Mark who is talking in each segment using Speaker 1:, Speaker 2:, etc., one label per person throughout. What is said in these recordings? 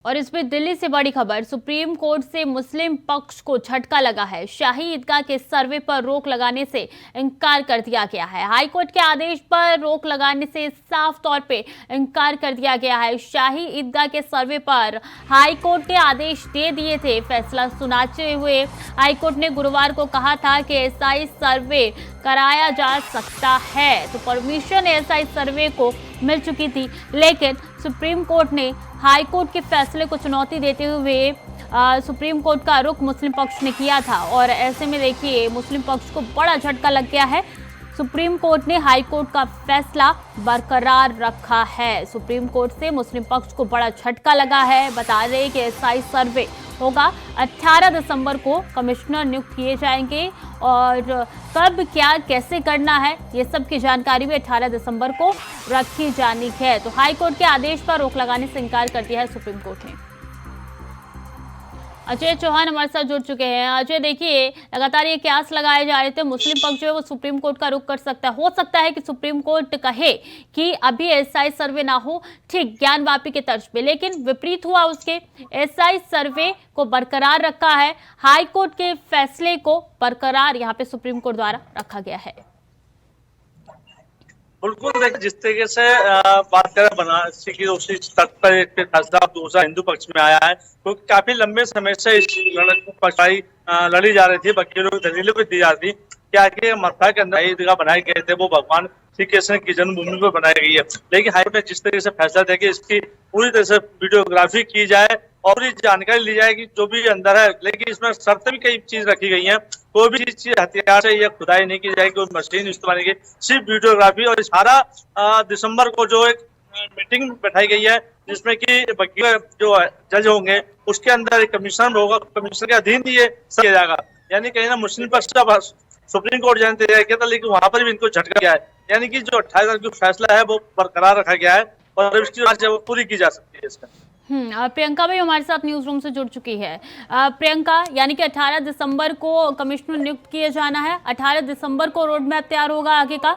Speaker 1: और इसमें दिल्ली से बड़ी खबर, सुप्रीम कोर्ट से मुस्लिम पक्ष को झटका लगा है। शाही ईदगाह के सर्वे पर रोक लगाने से इनकार कर दिया गया है। हाईकोर्ट के आदेश पर रोक लगाने से साफ तौर पे इनकार कर दिया गया है। शाही ईदगाह के सर्वे पर हाईकोर्ट ने आदेश दे दिए थे। फैसला सुनाते हुए हाईकोर्ट ने गुरुवार को कहा था कि एसआई सर्वे कराया जा सकता है, तो परमिशन एसआई सर्वे को मिल चुकी थी, लेकिन सुप्रीम कोर्ट ने हाई कोर्ट के फैसले को चुनौती देते हुए सुप्रीम कोर्ट का रुख मुस्लिम पक्ष ने किया था। और ऐसे में देखिए मुस्लिम पक्ष को बड़ा झटका लग गया है। सुप्रीम कोर्ट ने हाई कोर्ट का फैसला बरकरार रखा है। सुप्रीम कोर्ट से मुस्लिम पक्ष को बड़ा झटका लगा है। बता दें कि एसआई सर्वे होगा। 18 दिसंबर को कमिश्नर नियुक्त किए जाएंगे और कब क्या कैसे करना है ये सब की जानकारी भी 18 दिसंबर को रखी जानी है। तो हाई कोर्ट के आदेश पर रोक लगाने से इनकार कर दिया है सुप्रीम कोर्ट ने। अजय चौहान हमारे साथ जुड़ चुके हैं। अजय, देखिए लगातार ये कयास लगाए जा रहे थे, मुस्लिम पक्ष जो है वो सुप्रीम कोर्ट का रुख कर सकता है। हो सकता है कि सुप्रीम कोर्ट कहे कि अभी एसआई सर्वे ना हो, ठीक ज्ञानवापी के तर्ज पे, लेकिन विपरीत हुआ उसके। एसआई सर्वे को बरकरार रखा है। हाई कोर्ट के फैसले को बरकरार यहाँ पे सुप्रीम कोर्ट द्वारा रखा गया है।
Speaker 2: बिल्कुल, देखिए जिस तरीके से बात करें बनारसी की उसी तर्क पर एक फैसला दूसरा हिंदू पक्ष में आया है, क्योंकि काफी लंबे समय से इस पक्षाई लड़ी जा रही थी, वकीलों की दलीलें भी दी जा रही कि आगे मक्का के अंदर ईदगाह बनाए गए थे वो भगवान श्री कृष्ण की जन्मभूमि पर बनाई गई है। लेकिन हाईकोर्ट ने जिस तरीके से फैसला दिया कि इसकी पूरी तरह से वीडियोग्राफी की जाए और पूरी जानकारी ली जाए कि जो भी अंदर है, लेकिन इसमें शर्तें भी कई चीज रखी गई हैं। कोई भी चीज हथियार से या खुदाई नहीं की जाएगी, कोई मशीन इस्तेमाल की, सिर्फ वीडियोग्राफी। और 18 दिसंबर को जो एक मीटिंग बैठाई गई है जिसमें कि वकील जो जज होंगे उसके अंदर एक कमीशन होगा, कमीशन के अधीन ये किया जाएगा। यानी कहीं ना मुस्लिम पक्ष सुप्रीम कोर्ट जाने तैयार किया था, लेकिन वहां पर भी इनको झटका गया है। यानी कि जो 28 तारीख का फैसला है वो बरकरार रखा गया है और इसकी जांच पूरी की जा सकती है इसका।
Speaker 1: प्रियंका भी हमारे साथ न्यूज रूम से जुड़ चुकी है। प्रियंका, यानी कि 18 दिसंबर को कमिश्नर नियुक्त किए जाना है, 18 दिसंबर को रोड मैप तैयार होगा आगे का।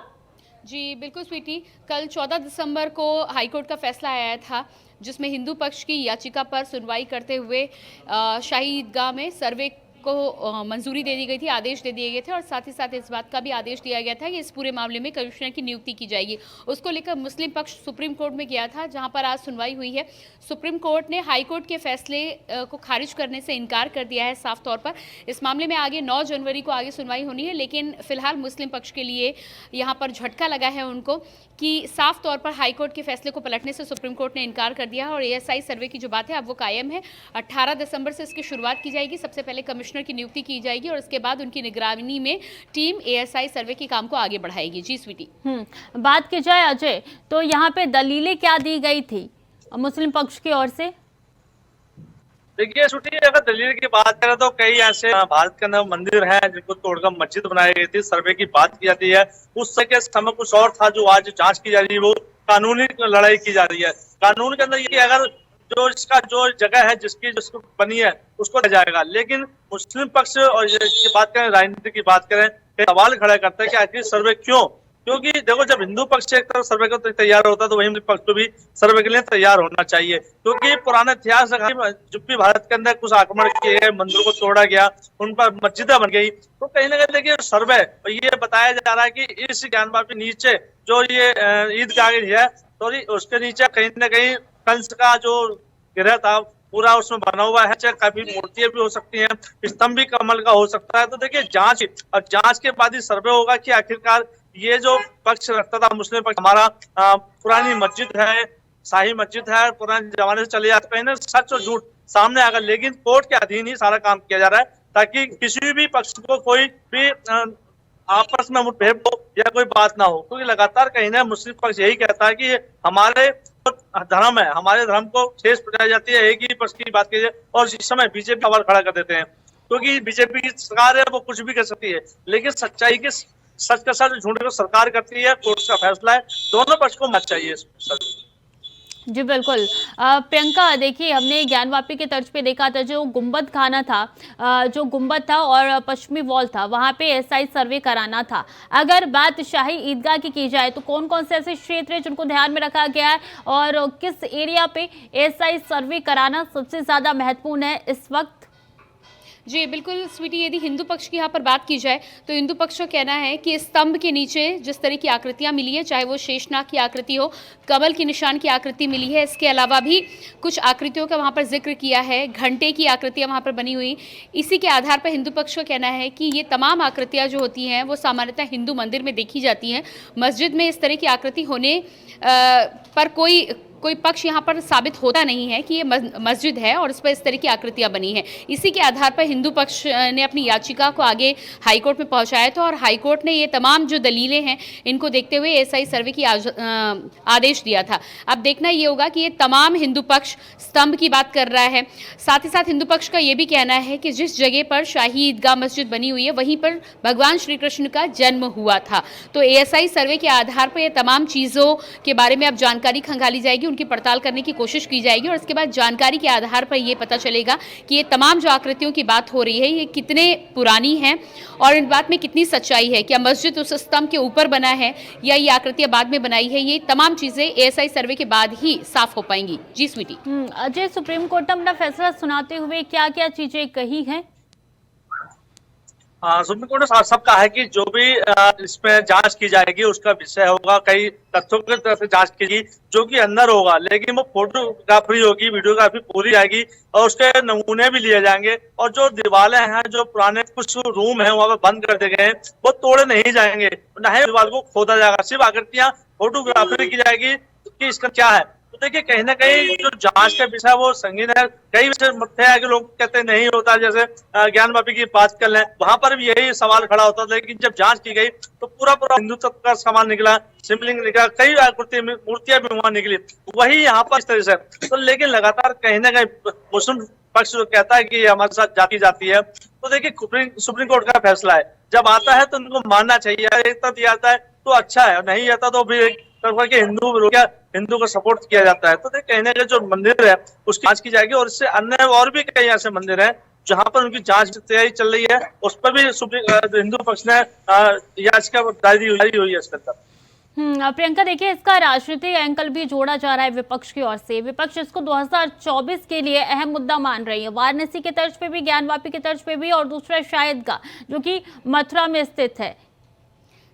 Speaker 3: जी बिल्कुल स्वीटी, कल 14 दिसंबर को हाईकोर्ट का फैसला आया था जिसमें हिंदू पक्ष की याचिका पर सुनवाई करते हुए शाही ईदगाह में सर्वे को मंजूरी दे दी गई थी, आदेश दे दिए गए थे और साथ ही साथ इस बात का भी आदेश दिया गया था कि इस पूरे मामले में कमिश्नर की नियुक्ति की जाएगी। उसको लेकर मुस्लिम पक्ष सुप्रीम कोर्ट में गया था, जहां पर आज सुनवाई हुई है। सुप्रीम कोर्ट ने हाई कोर्ट के फैसले को खारिज करने से इनकार कर दिया है साफ तौर पर। इस मामले में आगे 9 जनवरी को आगे सुनवाई होनी है, लेकिन फिलहाल मुस्लिम पक्ष के लिए यहाँ पर झटका लगा है उनको कि साफ तौर पर हाई कोर्ट के फैसले को पलटने से सुप्रीम कोर्ट ने इनकार कर दिया है और एएसआई सर्वे की जो बात है अब वो कायम है। 18 दिसंबर से इसकी शुरुआत की जाएगी। सबसे पहले कमिश्नर की नियुक्ति की जाएगी और उसके बाद उनकी निगरानी में टीम एएसआई सर्वे के काम को आगे बढ़ाएगी। जी स्वीटी,
Speaker 1: बात की जाए अजय, तो यहाँ पे दलीलें क्या दी गई थी मुस्लिम पक्ष की ओर से?
Speaker 2: देखिए छुट्टी, अगर दलील की बात करें तो कई ऐसे भारत के अंदर मंदिर हैं जिनको तोड़कर मस्जिद बनाई गई थी। सर्वे की बात की जाती है, उस समय कुछ और था जो आज जांच की जा रही है, वो कानूनी लड़ाई की जा रही है। कानून के अंदर ये अगर जो इसका जो जगह है जिसकी बनी है उसको दिया जाएगा, लेकिन मुस्लिम पक्ष और की बात करें, राजनीति की बात करें, सवाल खड़ा करता है कि आखिर सर्वे क्यों? क्योंकि देखो, जब हिंदू पक्ष एक तरफ सर्वे को तैयार होता है तो वही मुस्लिम पक्ष को भी सर्वे के लिए तैयार होना चाहिए। क्योंकि पुराने इतिहास जब भी भारत के अंदर कुछ आक्रमण किए गए, मंदिरों को तोड़ा गया, उन पर मस्जिदें बन गई, तो कहीं ना कहीं देखिए सर्वे ये बताया जा रहा है कि इस ज्ञानवापी नीचे जो ये ईदगाह है तो उसके नीचे कहीं ना कहीं कंस का जो गिरह था पूरा उसमें बना हुआ है। चाहे काफी मूर्तियां भी हो सकती हैं, स्तंभ भी कमल का हो सकता है। तो देखिए जांच के बाद ही सर्वे होगा कि आखिरकार ये जो पक्ष रखता था मुस्लिम पक्ष, हमारा पुरानी मस्जिद है, शाही मस्जिद है, पुराने जमाने से चले जाते हैं, सच और झूठ सामने आकर, लेकिन कोर्ट के अधीन ही सारा काम किया जा रहा है ताकि किसी भी पक्ष को कोई भी आपस में मुठभेड़ हो या कोई बात ना हो। क्योंकि लगातार कहीं ना मुस्लिम पक्ष यही कहता है कि हमारे धर्म है, हमारे धर्म को ठेस पहुंचाई जाती है, एक ही पक्ष की बात कीजिए। और इस समय बीजेपी सवाल खड़ा कर देते हैं, क्योंकि बीजेपी की सरकार है, वो कुछ भी कर सकती है, लेकिन सच्चाई के सच के साथ झूठ को सरकार करती है। कोर्ट का फैसला है, दोनों पक्ष को मत चाहिए।
Speaker 1: जी बिल्कुल। प्रियंका देखिए, हमने ज्ञानवापी के तर्ज पे देखा था, जो गुंबद खाना था, जो गुंबद था और पश्चिमी वॉल था, वहां पे एसआई सर्वे कराना था। अगर बात शाही ईदगाह की जाए तो कौन कौन से ऐसे क्षेत्र हैं जिनको ध्यान में रखा गया है और किस एरिया पे एसआई सर्वे कराना सबसे ज्यादा महत्वपूर्ण है इस वक्त?
Speaker 3: जी बिल्कुल स्वीटी, यदि हिंदू पक्ष की यहाँ पर बात की जाए तो हिंदू पक्ष का कहना है कि स्तंभ के नीचे जिस तरह की आकृतियाँ मिली हैं, चाहे वो शेषनाग की आकृति हो, कमल के निशान की आकृति मिली है, इसके अलावा भी कुछ आकृतियों का वहाँ पर जिक्र किया है, घंटे की आकृतियाँ वहाँ पर बनी हुई। इसी के आधार पर हिंदू पक्ष का कहना है कि ये तमाम आकृतियाँ जो होती हैं वो सामान्यतः हिंदू मंदिर में देखी जाती हैं। मस्जिद में इस तरह की आकृति होने पर कोई पक्ष यहाँ पर साबित होता नहीं है कि ये मस्जिद है और इस पर इस तरह की आकृतियाँ बनी हैं। इसी के आधार पर हिंदू पक्ष ने अपनी याचिका को आगे हाईकोर्ट में पहुँचाया था और हाईकोर्ट ने ये तमाम जो दलीलें हैं इनको देखते हुए एसआई सर्वे की आदेश दिया था। अब देखना ये होगा कि ये तमाम हिंदू पक्ष स्तंभ की बात कर रहा है। साथ ही साथ हिंदू पक्ष का ये भी कहना है कि जिस जगह पर शाही ईदगाह मस्जिद बनी हुई है वहीं पर भगवान श्री कृष्ण का जन्म हुआ था। तो एएसआई सर्वे के आधार पर ये तमाम चीज़ों के बारे में अब जानकारी खंगाली जाएगी, उनकी पड़ताल करने की कोशिश की जाएगी और इसके बाद जानकारी के आधार पर यह पता चलेगा कि ये तमाम जो आकृतियों की बात हो रही है ये कितने पुरानी हैं और इन बात में कितनी सच्चाई है। क्या मस्जिद उस स्तंभ के ऊपर बना है या ये आकृतियां बाद में बनाई है, ये तमाम चीजें एएसआई सर्वे के बाद ही साफ हो पाएंगी। जी स्वीटी।
Speaker 1: अजय, सुप्रीम कोर्ट ने अपना फैसला सुनाते हुए क्या क्या चीजें कही हैं?
Speaker 2: सुप्रीम कोर्ट ने सब कहा है कि जो भी इसमें जांच की जाएगी उसका विषय होगा, कई तथ्यों की तरफ से जांच की जो कि अंदर होगा, लेकिन वो फोटोग्राफी होगी, वीडियोग्राफी पूरी जाएगी और उसके नमूने भी लिए जाएंगे और जो दीवारें हैं, जो पुराने कुछ रूम हैं वहां पर बंद कर दिए गए हैं, वो तोड़े नहीं जाएंगे, न ही दीवार को खोदा जाएगा, सिर्फ आकृतियां फोटोग्राफी की जाएगी कि इसका क्या है। तो देखिए, कहीं ना कहीं जो जांच का विषय वो संगीन है। कई विषय मुद्दे हैं कि लोग कहते हैं नहीं होता, जैसे ज्ञानवापी की बात कर लें, वहां पर भी यही सवाल खड़ा होता था, लेकिन जब जांच की गई तो पूरा हिंदुत्व का सामान निकला, शिवलिंग निकला, कई आकृति मूर्तियां भी वहां निकली, वही यहाँ पर इस तरह से। तो लेकिन लगातार कहीं ना कहीं मुस्लिम पक्ष जो कहता है कि हमारे साथ जाति जाती है, तो देखिए सुप्रीम कोर्ट का फैसला है, जब आता है तो उनको मानना चाहिए। एक तरफ आता है तो अच्छा है, नहीं आता तो भी कि हिंदू को सपोर्ट किया जाता है। तो कहीं ना कहीं जो मंदिर है उसकी जांच की जाएगी और इससे अन्य और भी कई ऐसे मंदिर हैं जहां पर उनकी जांच तैयारी चल रही है, उस पर भी हिंदू पक्ष ने याचिका दायर हुई है इसके अंदर।
Speaker 1: प्रियंका, देखिए, इसका राजनीतिक एंगल भी जोड़ा जा रहा है विपक्ष की ओर से। विपक्ष इसको 2024 के लिए अहम मुद्दा मान रही है, वाराणसी के तर्ज पे भी, ज्ञानवापी के तर्ज पे भी, और दूसरा शायद का जो कि मथुरा में स्थित है।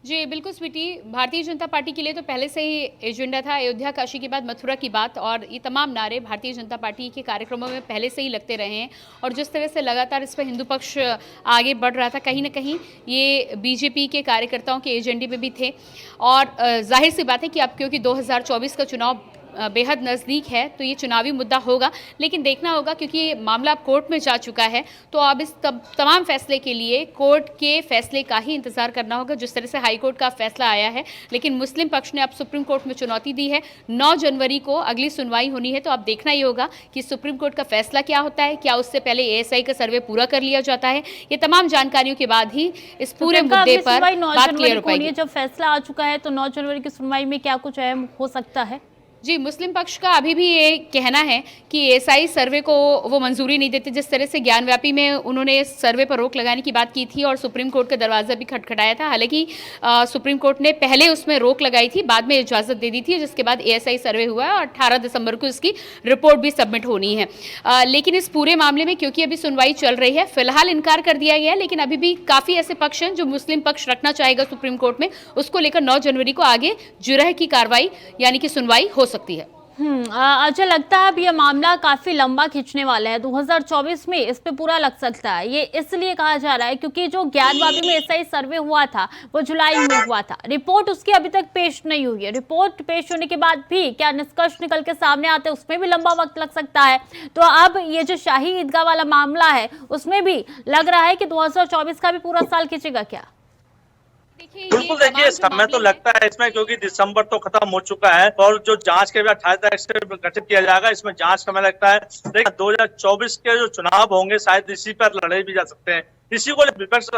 Speaker 3: जी बिल्कुल स्वीटी, भारतीय जनता पार्टी के लिए तो पहले से ही एजेंडा था अयोध्या काशी के बाद मथुरा की बात, और ये तमाम नारे भारतीय जनता पार्टी के कार्यक्रमों में पहले से ही लगते रहे हैं और जिस तरह से लगातार इस पर हिंदू पक्ष आगे बढ़ रहा था, कहीं ना कहीं ये बीजेपी के कार्यकर्ताओं के एजेंडे में भी थे। और जाहिर सी बात है कि अब क्योंकि 2024 का चुनाव बेहद नज़दीक है तो ये चुनावी मुद्दा होगा, लेकिन देखना होगा क्योंकि ये मामला कोर्ट में जा चुका है तो अब इस तमाम फैसले के लिए कोर्ट के फैसले का ही इंतजार करना होगा। जिस तरह से हाई कोर्ट का फैसला आया है, लेकिन मुस्लिम पक्ष ने अब सुप्रीम कोर्ट में चुनौती दी है। 9 जनवरी को अगली सुनवाई होनी है, तो अब देखना ही होगा कि सुप्रीम कोर्ट का फैसला क्या होता है, क्या उससे पहले एएसआई का सर्वे पूरा कर लिया जाता है। ये तमाम जानकारियों के बाद ही इस पूरे मुद्दे पर बात क्लियर हो पाएगी।
Speaker 1: जब फैसला आ चुका है तो 9 जनवरी की सुनवाई में क्या कुछ अहम हो सकता है?
Speaker 3: जी, मुस्लिम पक्ष का अभी भी ये कहना है कि एएसआई सर्वे को वो मंजूरी नहीं देते। जिस तरह से ज्ञानव्यापी में उन्होंने सर्वे पर रोक लगाने की बात की थी और सुप्रीम कोर्ट का दरवाज़ा भी खटखटाया था, हालांकि सुप्रीम कोर्ट ने पहले उसमें रोक लगाई थी, बाद में इजाज़त दे दी थी, जिसके बाद एएसआई सर्वे हुआ है और 18 दिसंबर को इसकी रिपोर्ट भी सबमिट होनी है। लेकिन इस पूरे मामले में क्योंकि अभी सुनवाई चल रही है, फिलहाल इनकार कर दिया गया है, लेकिन अभी भी काफ़ी ऐसे पक्ष हैं जो मुस्लिम पक्ष रखना चाहेगा सुप्रीम कोर्ट में, उसको लेकर 9 जनवरी को आगे जुरह की कार्रवाई यानी कि सुनवाई हो सकती है।
Speaker 1: अच्छा, लगता है अब ये मामला काफी लंबा खींचने वाला है, 2024 में इस पे पूरा लग सकता है। ये इसलिए कहा जा रहा है क्योंकि जो ज्ञानवापी में एसआई सर्वे हुआ था वो जुलाई में हुआ था, रिपोर्ट उसकी अभी तक पेश नहीं हुई है। रिपोर्ट पेश होने के बाद भी क्या निष्कर्ष निकल के सामने आते हैं उसमें भी लंबा वक्त लग सकता है। तो अब ये जो शाही ईदगाह वाला मामला है उसमें भी लग रहा है कि 2024 का भी पूरा साल खींचेगा क्या?
Speaker 2: बिल्कुल, देखिए, समय तो लगता है इसमें क्योंकि दिसंबर तो खत्म हो चुका है और जो जांच के 28 तारीख से गठित किया जाएगा, इसमें जांच समय लगता है। देखिए, 2024 के जो चुनाव होंगे शायद इसी पर लड़े भी जा सकते हैं। इसी को विपक्ष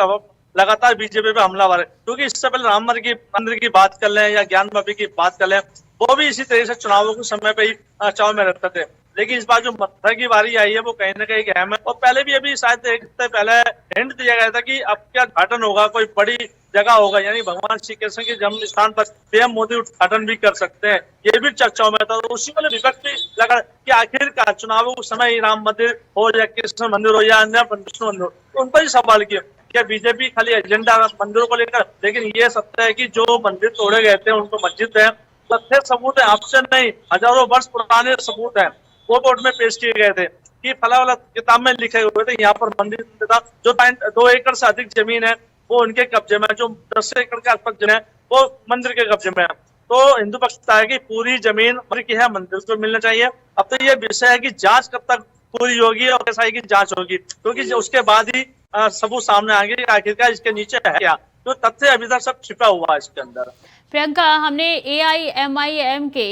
Speaker 2: लगातार बीजेपी पे हमलावर है। क्योंकि इससे पहले राम मंदिर की बात कर लें या ज्ञान वापी की बात कर लें, वो भी इसी तरह से चुनावों के समय पे ही चाव में रहते थे। लेकिन इस बार जो मथुरा की बारी आई है वो कहीं ना कहीं अहम है। और पहले भी अभी शायद एक हफ्ते पहले हिंट दिया गया था कि अब क्या उद्घाटन होगा, कोई बड़ी जगह होगा, यानी भगवान श्री कृष्ण के जन्म स्थान पर पीएम मोदी उद्घाटन भी कर सकते हैं, ये भी चर्चाओं में था। तो उसी में विपक्ष भी लगा कि आखिरकार चुनावों के समय ही राम मंदिर हो या कृष्ण मंदिर हो या अन्य विष्णु मंदिर हो, तो उन पर ही सवाल किया क्या बीजेपी खाली एजेंडा मंदिरों को लेकर। लेकिन ये सत्य है कि जो मंदिर तोड़े गए थे उनको मस्जिद है, तथ्य सबूत है, ऑप्शन नहीं, हजारों वर्ष पुराने सबूत है, वो कोर्ट में पेश किए गए थे कि फला किताब में लिखे हुए थे यहाँ पर मंदिर था। जो 2 एकड़ से अधिक जमीन है वो उनके कब्जे में है, जो 10 एकड़ के आसपास जमीन है वो मंदिर के कब्जे में है। तो हिंदू पक्ष है कि पूरी जमीन मंदिर की है, मंदिर को मिलना चाहिए। अब तो ये विषय है कि जांच कब तक पूरी होगी और एसआई की जांच होगी, क्योंकि उसके बाद ही सबूत सामने आएंगे आखिरकार इसके नीचे है क्या। तो तथ्य अभी तक सब छिपा हुआ है इसके अंदर।
Speaker 1: प्रियंका, हमने AIMIM के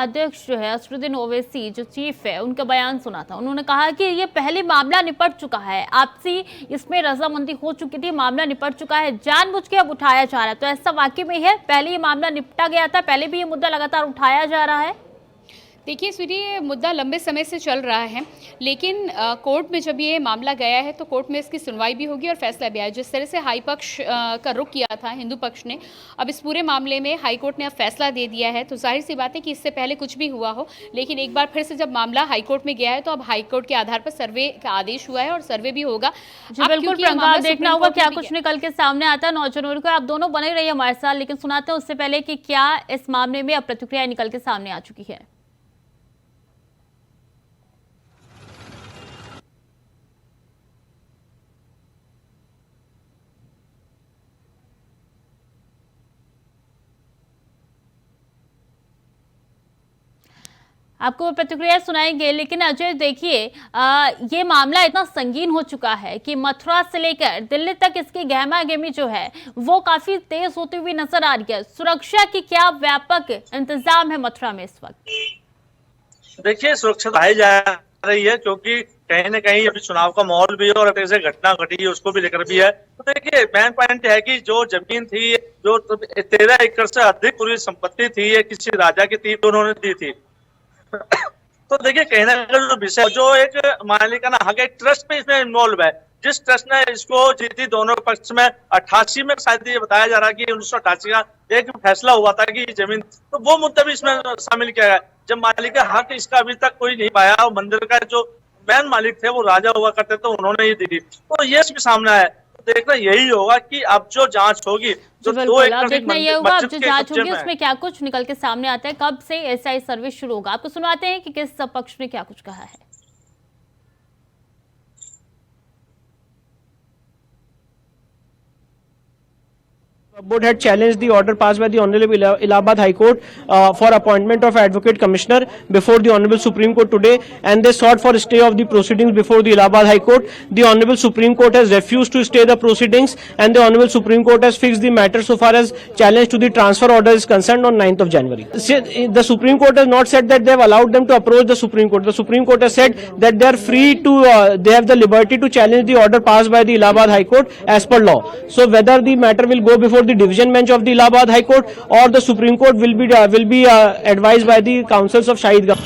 Speaker 1: अध्यक्ष जो है असरुद्दीन ओवैसी जो चीफ है उनका बयान सुना था। उन्होंने कहा कि ये पहले मामला निपट चुका है, आपसी इसमें रजामंदी हो चुकी थी, मामला निपट चुका है, जानबूझ के अब उठाया जा रहा है। तो ऐसा वाकई में है? पहले ये मामला निपटा गया था, पहले भी ये मुद्दा लगातार उठाया जा रहा है?
Speaker 3: देखिए स्वीटी, ये मुद्दा लंबे समय से चल रहा है, लेकिन कोर्ट में जब ये मामला गया है तो कोर्ट में इसकी सुनवाई भी होगी और फैसला भी आया। जिस तरह से हाई पक्ष का रुख किया था हिंदू पक्ष ने, अब इस पूरे मामले में हाई कोर्ट ने अब फैसला दे दिया है। तो जाहिर सी बात है कि इससे पहले कुछ भी हुआ हो, लेकिन एक बार फिर से जब मामला हाई कोर्ट में गया है तो अब हाई कोर्ट के आधार पर सर्वे का आदेश हुआ है और सर्वे भी होगा।
Speaker 1: जी बिल्कुल प्रियंका, देखना होगा क्या कुछ निकल के सामने आता है। 9 जनवरी को आप दोनों बने रहिए हमारे साथ, लेकिन सुनाते हैं उससे पहले कि क्या इस मामले में अब प्रतिक्रिया निकल के सामने आ चुकी है। आपको प्रतिक्रिया सुनाएंगे, लेकिन अजय देखिए, ये मामला इतना संगीन हो चुका है कि मथुरा से लेकर दिल्ली तक इसकी गहमा गहमी जो है वो काफी तेज होती हुई नजर आ रही है। सुरक्षा की क्या व्यापक इंतजाम है मथुरा में इस वक्त?
Speaker 2: देखिए, सुरक्षा बढ़ाई जा रही है क्योंकि कहीं ना कहीं अभी चुनाव का माहौल भी है और जैसे घटना घटी है उसको भी लेकर भी है। तो देखिए, मेन पॉइंट है कि जो जमीन थी, जो 13 एकड़ से अधिक पूरी संपत्ति थी, ये किसी राजा की थी, उन्होंने दी थी। तो देखिए, कहीं ना कहीं जो विषय जो एक मालिकाना हक, एक ट्रस्ट में इसमें इन्वॉल्व है, जिस ट्रस्ट ने इसको जीती दोनों पक्ष में 88 में शायद ये बताया जा रहा है कि 1988 का एक फैसला हुआ था कि जमीन, तो वो मुद्दा भी इसमें शामिल किया गया। जब मालिक हक इसका अभी तक कोई नहीं पाया और मंदिर का जो मेन मालिक थे वो राजा हुआ करते थे, उन्होंने ही दी थी, तो ये भी सामने आया। तो देखना यही होगा कि अब जो जांच होगी, जो 2 एकड़
Speaker 1: देखना ये होगा अब जो जांच होगी उसमें क्या कुछ निकल के सामने आता है, कब से एसआई सर्विस शुरू होगा। आपको सुनवाते हैं कि किस पक्ष ने क्या कुछ कहा है।
Speaker 4: Board had challenged the order passed by the Honorable Allahabad High Court for appointment of Advocate Commissioner before the Honorable Supreme Court today, and they sought for stay of the proceedings before the Allahabad High Court. The Honorable Supreme Court has refused to stay the proceedings, and the Honorable Supreme Court has fixed the matter so far as challenge to the transfer order is concerned on 9th of January. The Supreme Court has not said that they have allowed them to approach the Supreme Court. The Supreme Court has said that they are free to, they have the liberty to challenge the order passed by the Allahabad High Court as per law. So whether the matter will go before the division bench of the Allahabad High Court or the Supreme Court will be advised by the councils of Shahidganj.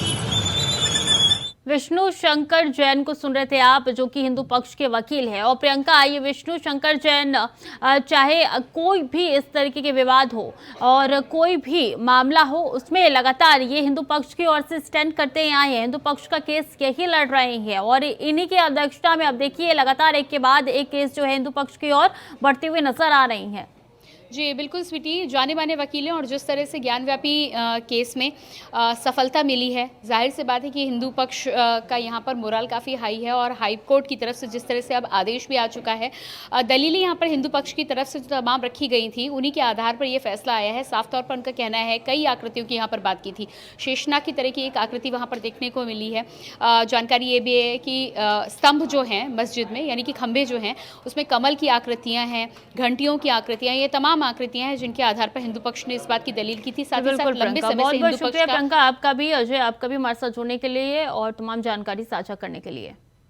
Speaker 1: Vishnu Shankar Jain को सुन रहे थे आप, जो कि हिंदू पक्ष के वकील है। और प्रियंका, ये विष्णु शंकर जैन चाहे कोई भी इस तरीके के विवाद हो और कोई भी मामला हो, उसमें लगातार ये हिंदू पक्ष की ओर से स्टैंड करते आए हैं, हिंदू पक्ष का केस यही लड़ रहे हैं और इन्हीं की अध्यक्षता में अब देखिए लगातार एक के बाद एक केस जो है हिंदू पक्ष की ओर बढ़ती हुई नजर आ रही है।
Speaker 3: जी बिल्कुल स्वीटी, जाने माने वकील हैं और जिस तरह से ज्ञानव्यापी केस में सफलता मिली है, जाहिर सी बात है कि हिंदू पक्ष का यहाँ पर मोरल काफ़ी हाई है और हाई कोर्ट की तरफ से जिस तरह से अब आदेश भी आ चुका है, दलीलें यहाँ पर हिंदू पक्ष की तरफ से जो तमाम रखी गई थी उन्हीं के आधार पर यह फैसला आया है। साफ तौर पर उनका कहना है, कई आकृतियों की यहाँ पर बात की थी, शेषनाग की तरह की एक आकृति वहाँ पर देखने को मिली है। जानकारी ये भी है कि स्तंभ जो हैं मस्जिद में, यानी कि खंभे जो हैं, उसमें कमल की आकृतियाँ हैं, घंटियों की आकृतियाँ, ये तमाम आकृतियां हैं जिनके आधार पर हिंदू पक्ष ने इस बात की दलील की थी। साथ ही साथ लंबे समय से हिंदू पक्ष का
Speaker 1: प्रियंका, आपका भी, अजय आपका भी हमारे साथ जुड़ने के लिए और तमाम जानकारी साझा करने के लिए।